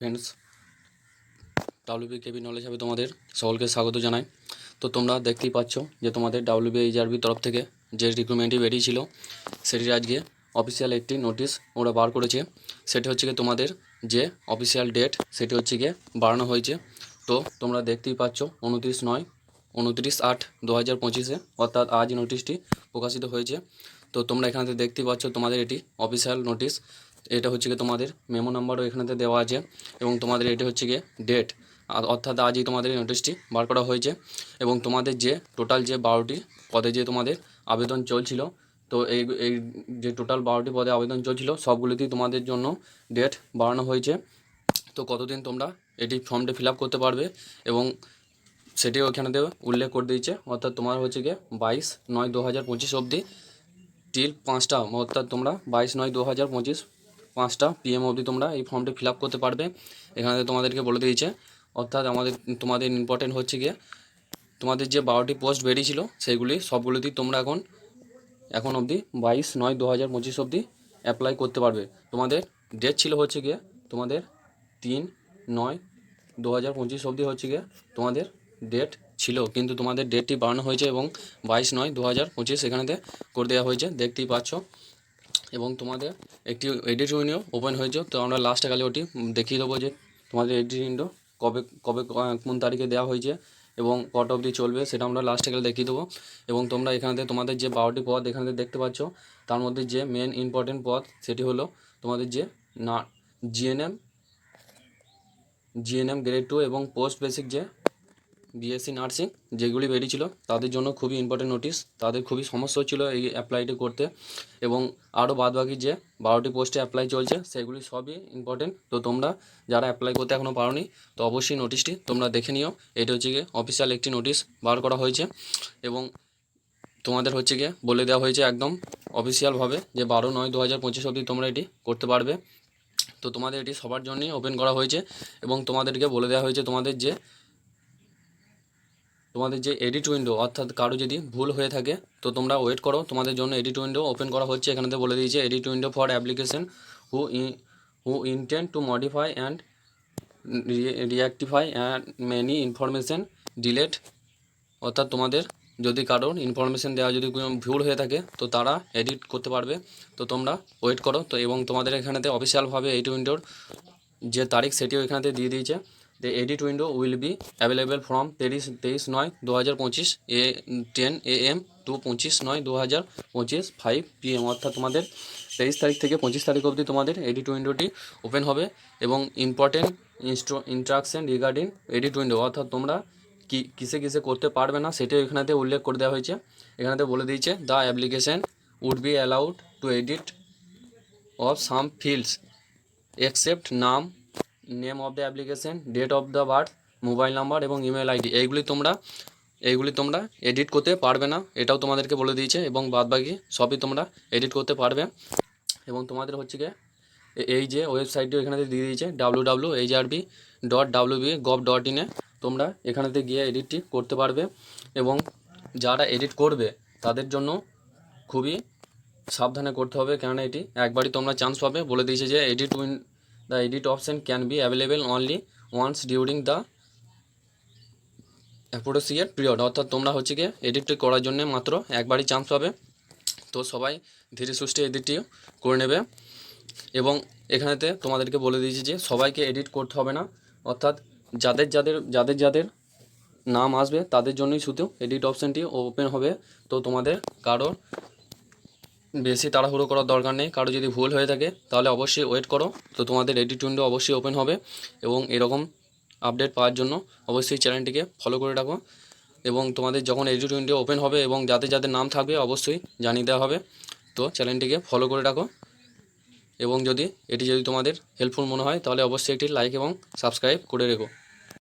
Friends, WB knowledge হবে তোমাদের সকলকে স্বাগত জানাই। তো তোমরা দেখতেই পাচ্ছ যে তোমাদের ডাব্লিউবিএইচআরবি তরফ থেকে যে রিক্রুটমেন্টটি বেরিয়েছিল সেটির আজকে অফিসিয়াল একটি নোটিশ ওরা বার করেছে। সেটি হচ্ছে গিয়ে তোমাদের যে অফিসিয়াল ডেট সেটি হচ্ছে গিয়ে বাড়ানো হয়েছে। তো তোমরা দেখতেই পাচ্ছ 29/8/2025 অর্থাৎ আজ নোটিশটি প্রকাশিত হয়েছে। তো তোমরা এখানে দেখতেই পাচ্ছ তোমাদের এটি অফিসিয়াল নোটিশ। এটা হচ্ছে গিয়ে তোমাদের মেমো নাম্বারও এখানেতে দেওয়া আছে এবং তোমাদের এটি হচ্ছে গিয়ে ডেট, অর্থাৎ আজই তোমাদের এই নোটিশটি বার করা হয়েছে। এবং তোমাদের যে টোটাল যে 12টি পদে যে তোমাদের আবেদন চলছিল, তো এই এই যে টোটাল 12টি পদে আবেদন চলছিল সবগুলিতেই তোমাদের জন্য ডেট বাড়ানো হয়েছে। তো কতদিন তোমরা এটি ফর্মটি ফিল আপ করতে পারবে এবং সেটি ওখানেতে উল্লেখ করে দিয়েছে। অর্থাৎ তোমার হচ্ছে গিয়ে 22/9/2025 অবধি টিল 5টা, অর্থাৎ তোমরা 22/9/2025 5টা PM অবধি তোমরা এই ফর্মটি ফিল আপ করতে পারবে। এখানে তোমাদেরকে বলে দিয়েছে। অর্থাৎ তোমাদের ইম্পর্টেন্ট হচ্ছে গিয়ে তোমাদের যে 12টি পোস্ট বেরিয়েছিল সেইগুলি সবগুলিতেই তোমরা এখন অবধি 22/9/2025 অবধি অ্যাপ্লাই করতে পারবে। তোমাদের ডেট ছিল হচ্ছে গিয়ে তোমাদের 3/9/2025 অবধি হচ্ছে গিয়ে তোমাদের ডেট ছিল, কিন্তু তোমাদের ডেটটি বাড়ানো হয়েছে এবং 22/9/2025 এখানেতে করে দেওয়া হয়েছে, দেখতেই পাচ্ছ। এবং তোমাদের একটি এডিট উইন্ডো ওপেন হয়েছে। তো আমরা লাস্টে খালি ওটি দেখিয়ে দেবো যে তোমাদের এডিট উইন্ডো কবে কবে কোন তারিখে দেওয়া হয়েছে এবং কত অবধি চলবে, সেটা আমরা লাস্টে গেলে দেখিয়ে দেবো। এবং তোমরা এখানে তোমাদের যে 12টি পদ এখানে দেখতে পাচ্ছ, তার মধ্যে যে মেন ইম্পর্টেন্ট পদ সেটি হলো তোমাদের যে না জিএনএম গ্রেড 2 এবং পোস্ট বেসিক যে বিএসসি নার্সিং যেগুলি বেরিয়েছিল তাদের জন্য খুবই ইম্পর্টেন্ট নোটিশ। তাদের খুবই সমস্যা হচ্ছিলো এই অ্যাপ্লাইটি করতে। এবং আরও বাদবাকি যে 12টি পোস্টে অ্যাপ্লাই চলছে সেগুলি সবই ইম্পর্টেন্ট। তো তোমরা যারা অ্যাপ্লাই করতে এখনও পারোনি, তো অবশ্যই নোটিশটি তোমরা দেখে নিও। এটা হচ্ছে গিয়ে অফিসিয়াল একটি নোটিশ বার করা হয়েছে এবং তোমাদের হচ্ছে গিয়ে বলে দেওয়া হয়েছে একদম অফিসিয়ালভাবে যে 12/9/2025 অবধি তোমরা এটি করতে পারবে। তো তোমাদের এটি সবার জন্যই ওপেন করা হয়েছে এবং তোমাদেরকে বলে দেওয়া হয়েছে তোমাদের যে এডিট উইন্ডো, অর্থাৎ কারো যদি ভুল হয়ে থাকে তো তোমরা ওয়েট করো, তোমাদের জন্য এডিট উইন্ডো ওপেন করা হচ্ছে। এখানেতে বলে দিয়েছে edit window for application who intend to modify and reactify and many information delete. অর্থাৎ তোমাদের যদি কারোর ইনফরমেশন দেওয়া যদি কোনো ভুল হয়ে থাকে তো তারা এডিট করতে পারবে। তো তোমরা ওয়েট করো। তো এবং তোমাদের এখানেতে অফিসিয়ালভাবে এডিট উইন্ডোর যে তারিখ সেটিও এখানেতে দিয়ে দিয়েছে। The edit window will be available from 23/9/2025 10 AM to 25/9/2025 5 PM। অর্থাৎ তোমাদের 23 তারিখ থেকে 25 তারিখ অবধি তোমাদের এডিট উইন্ডোটি ওপেন হবে। এবং important instruction regarding edit window, অর্থাৎ তোমরা কিসে কিসে করতে পারবে না সেটাও এখানেতে উল্লেখ করে দেওয়া হয়েছে। এখানেতে বলে দিয়েছে the application would be allowed to edit of some fields except name of the application, date of the birth, mobile number এবং ইমেল আইডি। এইগুলি তোমরা এডিট করতে পারবে না, এটাও তোমাদেরকে বলে দিয়েছে। এবং বাদবাকি সবই তোমরা এডিট করতে পারবে। এবং তোমাদের হচ্ছে গিয়ে এই যে ওয়েবসাইটটিও এখানে দিয়ে দিয়েছে www.hrb.wb.gov.in এ তোমরা এখানেতে গিয়ে এডিটটি করতে পারবে। এবং যারা এডিট করবে তাদের জন্য খুবই সাবধানে করতে হবে, কেননা এটি একবারই তোমরা চান্স পাবে। বলে দিয়েছে যে the edit option can be available only once during the appropriate period. অর্থাৎ তোমরা হচ্ছে গিয়ে এডিটটি করার জন্য মাত্র একবারই চান্স পাবে। তো সবাই ধীরে সুস্থে এডিটটিও করে নেবে। এবং এখানেতে তোমাদেরকে বলে দিয়েছি যে সবাইকে এডিট করতে হবে না, অর্থাৎ যাদের নাম আসবে তাদের জন্যই শুধু এডিট অপশানটি ওপেন হবে। তো তোমাদের কারোর বেশি তাড়াহুড়ো করার দরকার নেই। কারো যদি ভুল হয়ে থাকে তাহলে অবশ্যই ওয়েট করো। তো তোমাদের এডিট উইন্ডো অবশ্যই ওপেন হবে। এবং এরকম আপডেট পাওয়ার জন্য অবশ্যই চ্যানেলটিকে ফলো করে রাখো। এবং তোমাদের যখন এডিট উইন্ডো ওপেন হবে এবং যাদের নাম থাকবে অবশ্যই জানিয়ে দেওয়া হবে। তো চ্যানেলটিকে ফলো করে রাখো। এবং এটি যদি তোমাদের হেল্পফুল মনে হয় তাহলে অবশ্যই একটি লাইক এবং সাবস্ক্রাইব করে রেখো।